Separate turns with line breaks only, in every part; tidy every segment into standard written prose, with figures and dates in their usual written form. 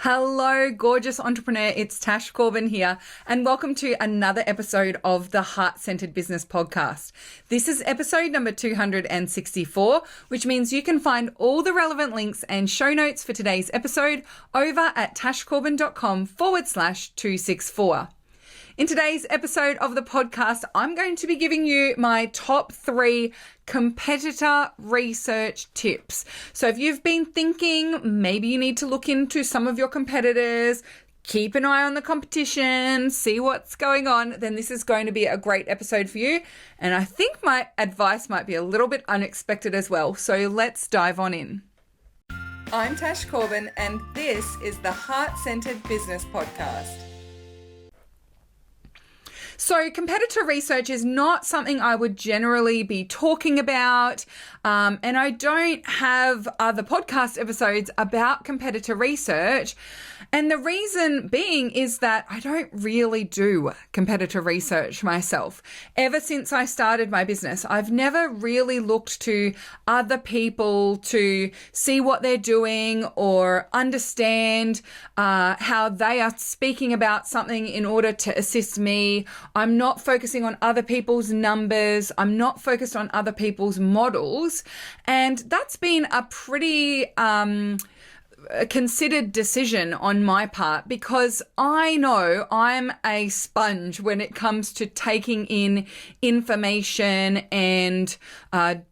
Hello, gorgeous entrepreneur. It's Tash Corbin here, and welcome to another episode of the Heart-Centered Business Podcast. This is episode number 264, which means you can find all the relevant links and show notes for today's episode over at tashcorbin.com/264. In today's episode of the podcast, I'm going to be giving you my top 3 competitor research tips. So if you've been thinking maybe you need to look into some of your competitors, keep an eye on the competition, see what's going on, then this is going to be a great episode for you. And I think my advice might be a little bit unexpected as well. So let's dive on in. I'm Tash Corbin, and this is the Heart-Centered Business Podcast. So competitor research is not something I would generally be talking about, and I don't have other podcast episodes about competitor research. And the reason being is that I don't really do competitor research myself. Ever since I started my business, I've never really looked to other people to see what they're doing or understand how they are speaking about something in order to assist me. I'm not focusing on other people's numbers. I'm not focused on other people's models. And that's been a pretty a considered decision on my part, because I know I'm a sponge when it comes to taking in information and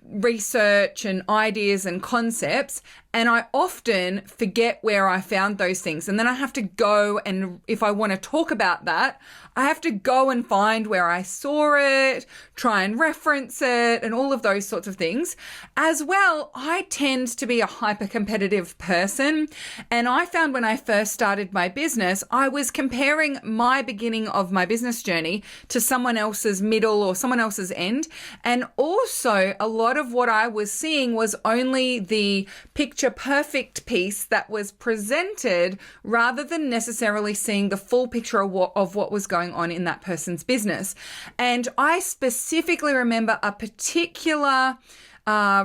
research and ideas and concepts, and I often forget where I found those things. And then I have to go, and if I want to talk about that, I have to go and find where I saw it, try and reference it, and all of those sorts of things. As well, I tend to be a hyper-competitive person, and I found when I first started my business, I was comparing my beginning of my business journey to someone else's middle or someone else's end. And also, a lot of what I was seeing was only the picture perfect piece that was presented, rather than necessarily seeing the full picture of what was going on in that person's business. And I specifically remember a particular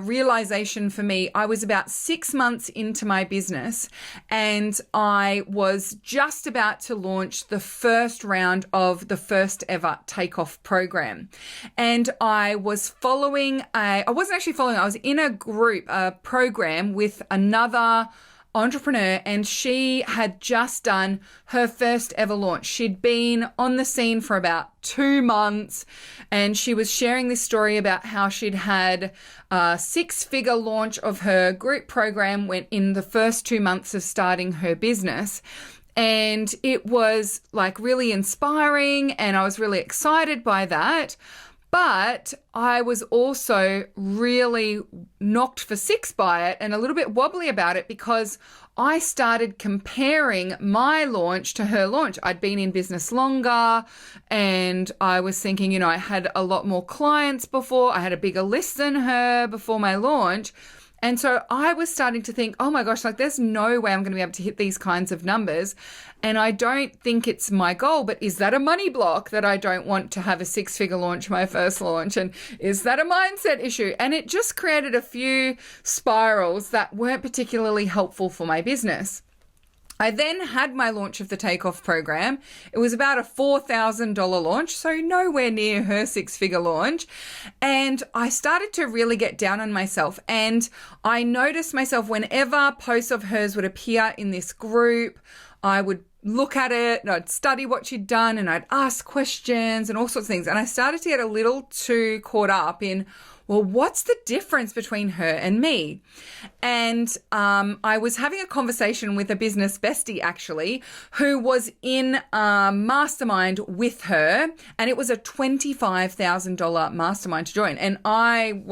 realization for me. I was about 6 months into my business, and I was just about to launch the first round of the first ever takeoff program. And I was I was in a group, a program with another entrepreneur, and she had just done her first ever launch. She'd been on the scene for about 2 months, and she was sharing this story about how she'd had a 6-figure launch of her group program when in the first 2 months of starting her business. And it was like really inspiring, and I was really excited by that. But I was also really knocked for 6 by it and a little bit wobbly about it, because I started comparing my launch to her launch. I'd been in business longer, and I was thinking, I had a lot more clients before. I had a bigger list than her before my launch. And so I was starting to think, oh my gosh, there's no way I'm going to be able to hit these kinds of numbers. And I don't think it's my goal, but is that a money block that I don't want to have a 6-figure launch, my first launch? And is that a mindset issue? And it just created a few spirals that weren't particularly helpful for my business. I then had my launch of the Takeoff program. It was about a $4,000 launch, so nowhere near her 6-figure launch. And I started to really get down on myself. And I noticed myself, whenever posts of hers would appear in this group, I would look at it and I'd study what she'd done, and I'd ask questions and all sorts of things. And I started to get a little too caught up in, well, what's the difference between her and me? And I was having a conversation with a business bestie, actually, who was in a mastermind with her, and it was a $25,000 mastermind to join. And I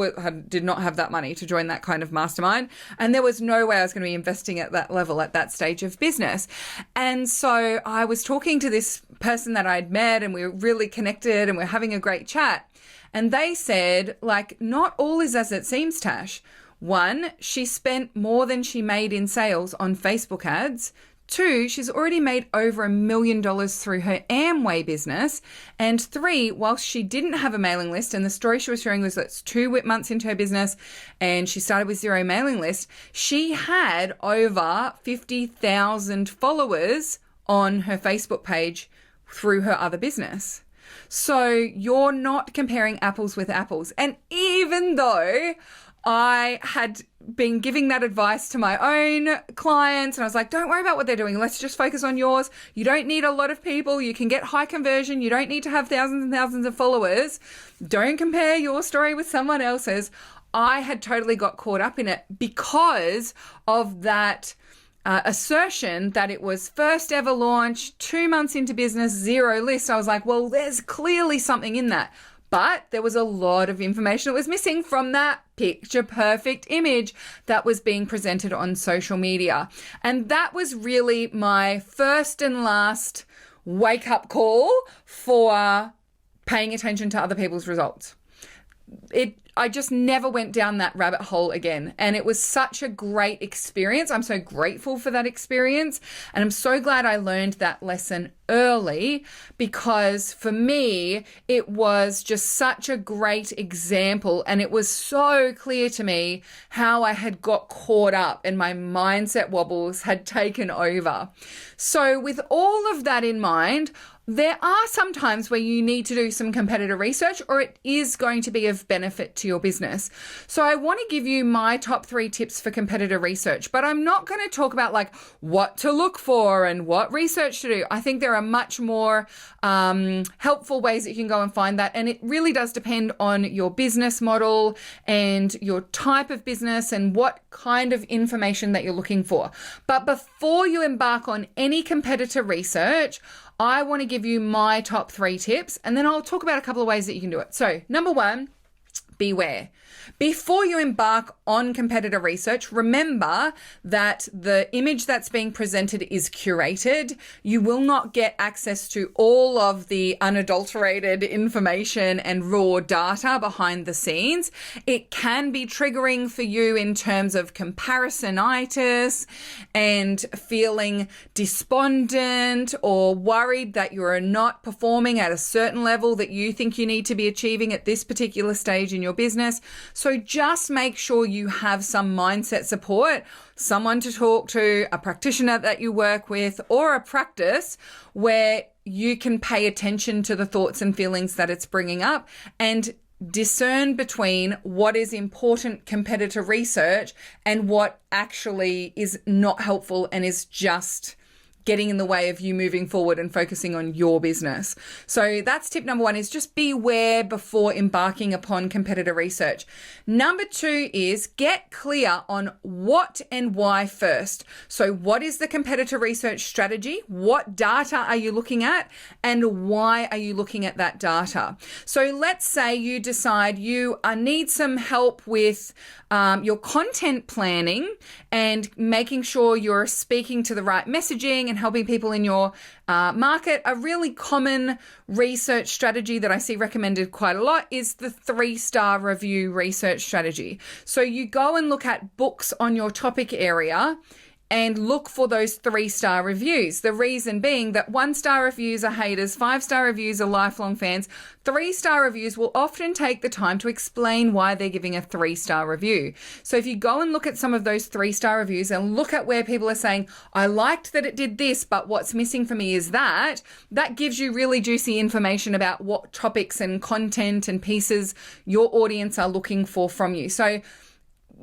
did not have that money to join that kind of mastermind, and there was no way I was going to be investing at that level at that stage of business. And so I was talking to this person that I'd met, and we were really connected, and we were having a great chat. And they said, not all is as it seems, Tash. 1, she spent more than she made in sales on Facebook ads. 2, she's already made over $1 million through her Amway business. And 3, whilst she didn't have a mailing list, and the story she was sharing was that's 2 months into her business and she started with 0 mailing list, she had over 50,000 followers on her Facebook page through her other business. So you're not comparing apples with apples. And even though I had been giving that advice to my own clients, and I was like, don't worry about what they're doing. Let's just focus on yours. You don't need a lot of people. You can get high conversion. You don't need to have thousands and thousands of followers. Don't compare your story with someone else's. I had totally got caught up in it because of that assertion that it was first ever launch, 2 months into business, 0 list. I was like, well, there's clearly something in that. But there was a lot of information that was missing from that picture perfect image that was being presented on social media. And that was really my first and last wake up call for paying attention to other people's results. I just never went down that rabbit hole again. And it was such a great experience. I'm so grateful for that experience. And I'm so glad I learned that lesson early, because for me, it was just such a great example. And it was so clear to me how I had got caught up and my mindset wobbles had taken over. So with all of that in mind, there are some times where you need to do some competitor research, or it is going to be of benefit to your business. So I want to give you my top 3 tips for competitor research, but I'm not going to talk about like what to look for and what research to do. I think there are much more helpful ways that you can go and find that. And it really does depend on your business model and your type of business and what kind of information that you're looking for. But before you embark on any competitor research, I want to give you my top 3 tips, and then I'll talk about a couple of ways that you can do it. So, number 1, beware. Before you embark on competitor research, remember that the image that's being presented is curated. You will not get access to all of the unadulterated information and raw data behind the scenes. It can be triggering for you in terms of comparisonitis and feeling despondent or worried that you're not performing at a certain level that you think you need to be achieving at this particular stage in your business. So just make sure you have some mindset support, someone to talk to, a practitioner that you work with, or a practice where you can pay attention to the thoughts and feelings that it's bringing up and discern between what is important competitor research and what actually is not helpful and is just getting in the way of you moving forward and focusing on your business. So that's tip number 1, is just beware before embarking upon competitor research. Number 2 is get clear on what and why first. So what is the competitor research strategy? What data are you looking at? And why are you looking at that data? So let's say you decide you need some help with your content planning and making sure you're speaking to the right messaging and helping people in your market. A really common research strategy that I see recommended quite a lot is the 3-star review research strategy. So you go and look at books on your topic area and look for those 3-star reviews. The reason being that 1-star reviews are haters, 5-star reviews are lifelong fans. 3-star reviews will often take the time to explain why they're giving a 3-star review. So if you go and look at some of those 3-star reviews and look at where people are saying, I liked that it did this, but what's missing for me is that gives you really juicy information about what topics and content and pieces your audience are looking for from you. So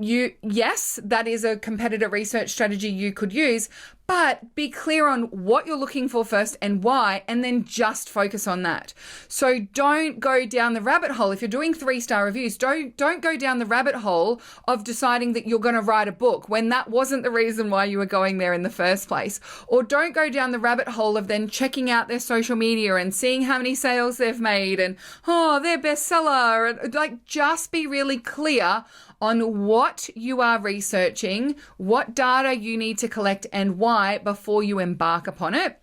yes, that is a competitor research strategy you could use, but be clear on what you're looking for first and why, and then just focus on that. So don't go down the rabbit hole. If you're doing 3-star reviews, don't go down the rabbit hole of deciding that you're going to write a book when that wasn't the reason why you were going there in the first place. Or don't go down the rabbit hole of then checking out their social media and seeing how many sales they've made and, their bestseller. Like, just be really clear on what you are researching, what data you need to collect, and why before you embark upon it.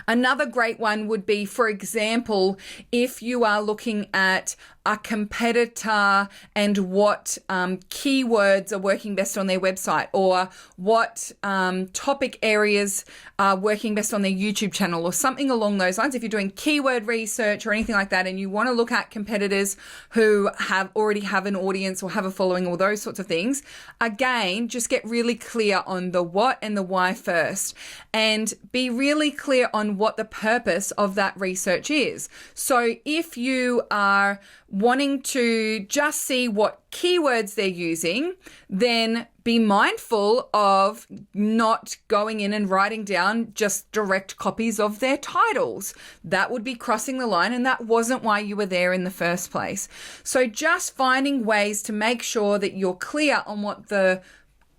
Another great one would be, for example, if you are looking at a competitor and what keywords are working best on their website, or what topic areas are working best on their YouTube channel, or something along those lines. If you're doing keyword research or anything like that and you want to look at competitors who already have an audience or have a following or those sorts of things, again, just get really clear on the what and the why first, and be really clear on what the purpose of that research is. So if you are wanting to just see what keywords they're using, then be mindful of not going in and writing down just direct copies of their titles. That would be crossing the line, and that wasn't why you were there in the first place. So just finding ways to make sure that you're clear on what the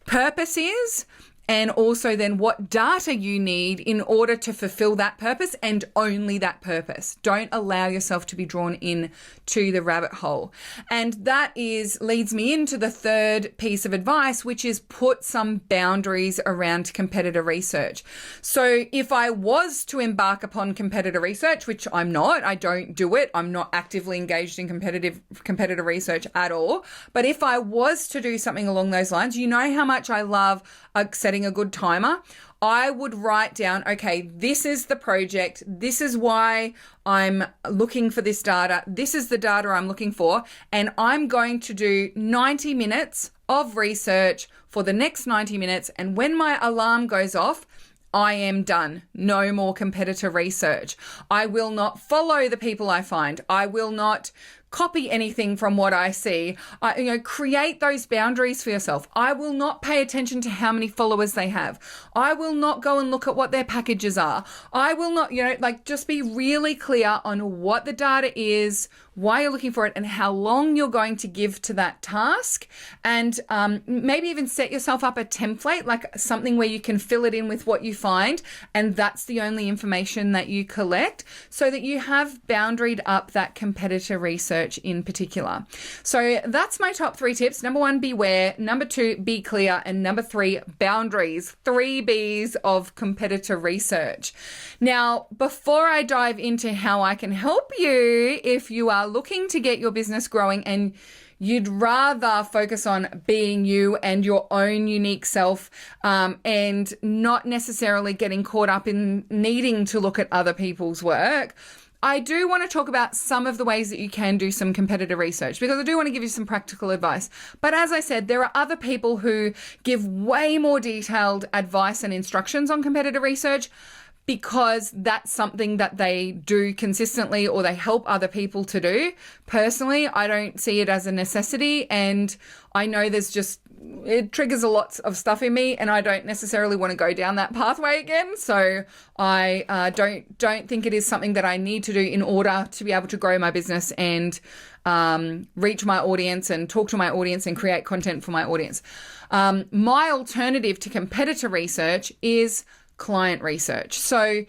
purpose is, and also then what data you need in order to fulfill that purpose, and only that purpose. Don't allow yourself to be drawn in to the rabbit hole. And that leads me into the third piece of advice, which is put some boundaries around competitor research. So if I was to embark upon competitor research, which I'm not, I don't do it, I'm not actively engaged in competitor research at all. But if I was to do something along those lines, you know how much I love setting a good timer. I would write down, okay, this is the project. This is why I'm looking for this data. This is the data I'm looking for. And I'm going to do 90 minutes of research for the next 90 minutes. And when my alarm goes off, I am done. No more competitor research. I will not follow the people I find. I will not copy anything from what I see. Create those boundaries for yourself. I will not pay attention to how many followers they have. I will not go and look at what their packages are. I will not, just be really clear on what the data is, why you're looking for it, and how long you're going to give to that task. And maybe even set yourself up a template, like something where you can fill it in with what you find, and that's the only information that you collect, so that you have boundaried up that competitor research in particular. So that's my top 3 tips. Number 1, beware. Number 2, be clear. And number 3, boundaries. 3 B's of competitor research. Now, before I dive into how I can help you, if you are looking to get your business growing and you'd rather focus on being you and your own unique self, and not necessarily getting caught up in needing to look at other people's work, I do want to talk about some of the ways that you can do some competitor research, because I do want to give you some practical advice. But as I said, there are other people who give way more detailed advice and instructions on competitor research, because that's something that they do consistently or they help other people to do. Personally, I don't see it as a necessity, and I know it triggers a lot of stuff in me, and I don't necessarily want to go down that pathway again. So I don't think it is something that I need to do in order to be able to grow my business and reach my audience and talk to my audience and create content for my audience. My alternative to competitor research is client research. So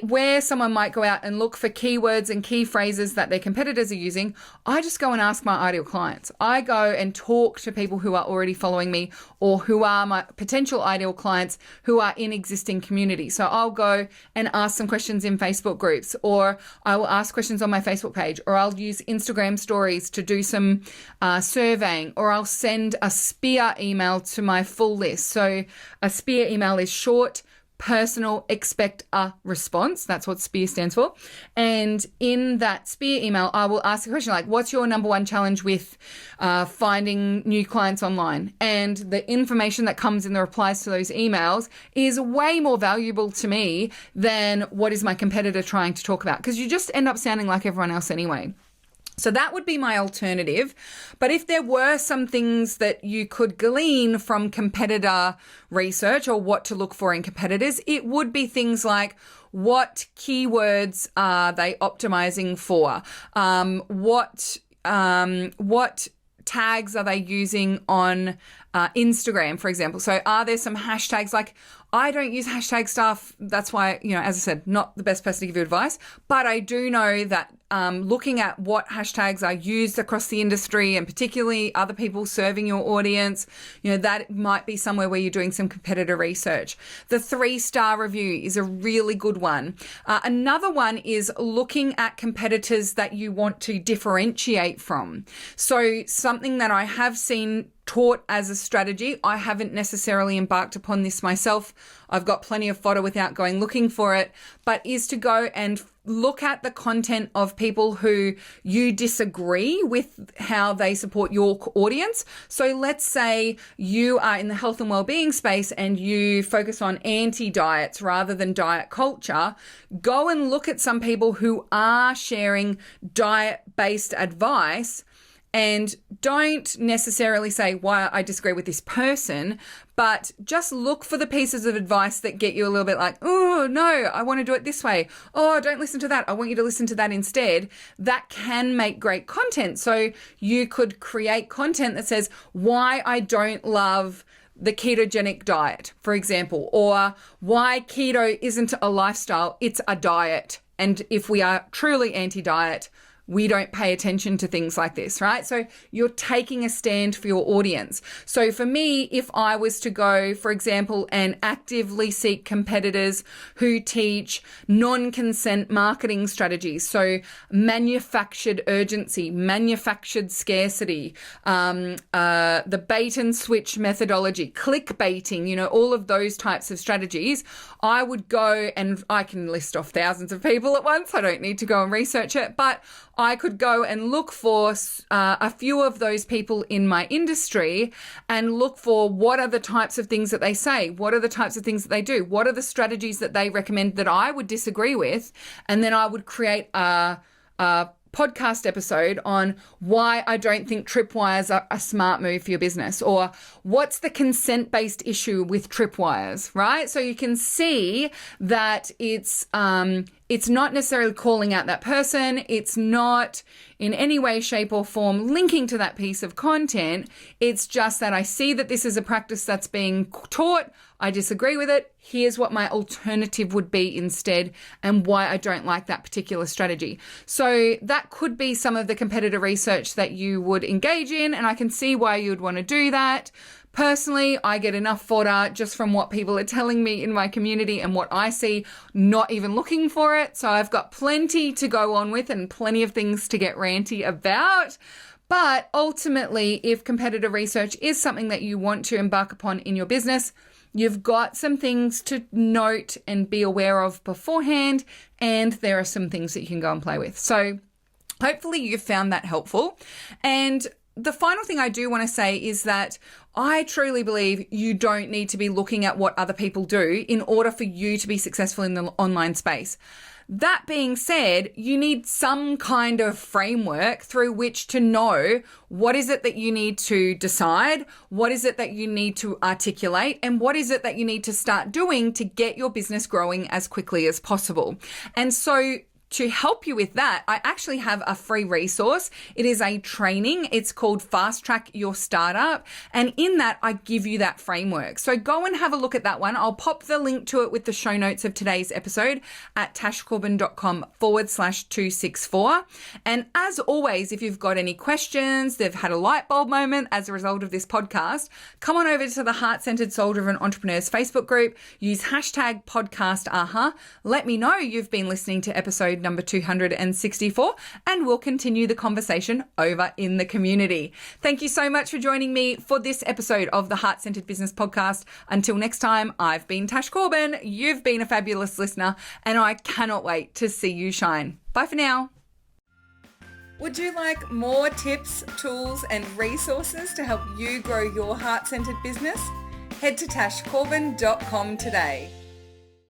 where someone might go out and look for keywords and key phrases that their competitors are using, I just go and ask my ideal clients. I go and talk to people who are already following me, or who are my potential ideal clients who are in existing communities. So I'll go and ask some questions in Facebook groups, or I will ask questions on my Facebook page, or I'll use Instagram stories to do some surveying, or I'll send a spear email to my full list. So a spear email is short, personal, expect a response. That's what SPEAR stands for. And in that SPEAR email, I will ask a question like, what's your number 1 challenge with finding new clients online? And the information that comes in the replies to those emails is way more valuable to me than what is my competitor trying to talk about, because you just end up sounding like everyone else anyway. So that would be my alternative. But if there were some things that you could glean from competitor research, or what to look for in competitors, it would be things like, what keywords are they optimizing for? What tags are they using on Instagram, for example? So are there some hashtags? Like, I don't use hashtag stuff. That's why, as I said, not the best person to give you advice, but I do know that looking at what hashtags are used across the industry and particularly other people serving your audience, that might be somewhere where you're doing some competitor research. The 3-star review is a really good one. Another one is looking at competitors that you want to differentiate from. So something that I have seen taught as a strategy, I haven't necessarily embarked upon this myself. I've got plenty of fodder without going looking for it, but is to go and look at the content of people who you disagree with how they support your audience. So let's say you are in the health and well-being space and you focus on anti-diets rather than diet culture. Go and look at some people who are sharing diet-based advice, and don't necessarily say why I disagree with this person, but just look for the pieces of advice that get you a little bit like, oh, no, I want to do it this way. Oh, don't listen to that. I want you to listen to that instead. That can make great content. So you could create content that says why I don't love the ketogenic diet, for example, or why keto isn't a lifestyle, it's a diet. And if we are truly anti-diet, we don't pay attention to things like this, right? So you're taking a stand for your audience. So for me, if I was to go, for example, and actively seek competitors who teach non-consent marketing strategies, so manufactured urgency, manufactured scarcity, the bait and switch methodology, clickbaiting, all of those types of strategies, I would go, and I can list off thousands of people at once. I don't need to go and research it, but I could go and look for a few of those people in my industry and look for what are the types of things that they say, what are the types of things that they do, what are the strategies that they recommend that I would disagree with, and then I would create a podcast episode on why I don't think tripwires are a smart move for your business, or what's the consent-based issue with tripwires, right? So you can see that it's not necessarily calling out that person. It's not in any way, shape or form linking to that piece of content. It's just that I see that this is a practice that's being taught. I disagree with it. Here's what my alternative would be instead and why I don't like that particular strategy. So that could be some of the competitor research that you would engage in, and I can see why you would want to do that. Personally, I get enough fodder just from what people are telling me in my community and what I see, not even looking for it. So I've got plenty to go on with and plenty of things to get ranty about. But ultimately, if competitor research is something that you want to embark upon in your business, you've got some things to note and be aware of beforehand, and there are some things that you can go and play with. So hopefully you've found that helpful. And the final thing I do want to say is that I truly believe you don't need to be looking at what other people do in order for you to be successful in the online space. That being said, you need some kind of framework through which to know what is it that you need to decide, what is it that you need to articulate, and what is it that you need to start doing to get your business growing as quickly as possible. And so to help you with that, I actually have a free resource. It is a training. It's called Fast Track Your Startup. And in that, I give you that framework. So go and have a look at that one. I'll pop the link to it with the show notes of today's episode at tashcorbin.com/264. And as always, if you've got any questions, they've had a light bulb moment as a result of this podcast, come on over to the Heart-Centered Soul-Driven Entrepreneurs Facebook group. Use hashtag #PodcastAha. Let me know you've been listening to episode number 264, and we'll continue the conversation over in the community. Thank you so much for joining me for this episode of the Heart-Centered Business Podcast. Until next time, I've been Tash Corbin. You've been a fabulous listener, and I cannot wait to see you shine. Bye for now. Would you like more tips, tools, and resources to help you grow your heart-centered business? Head to tashcorbin.com today.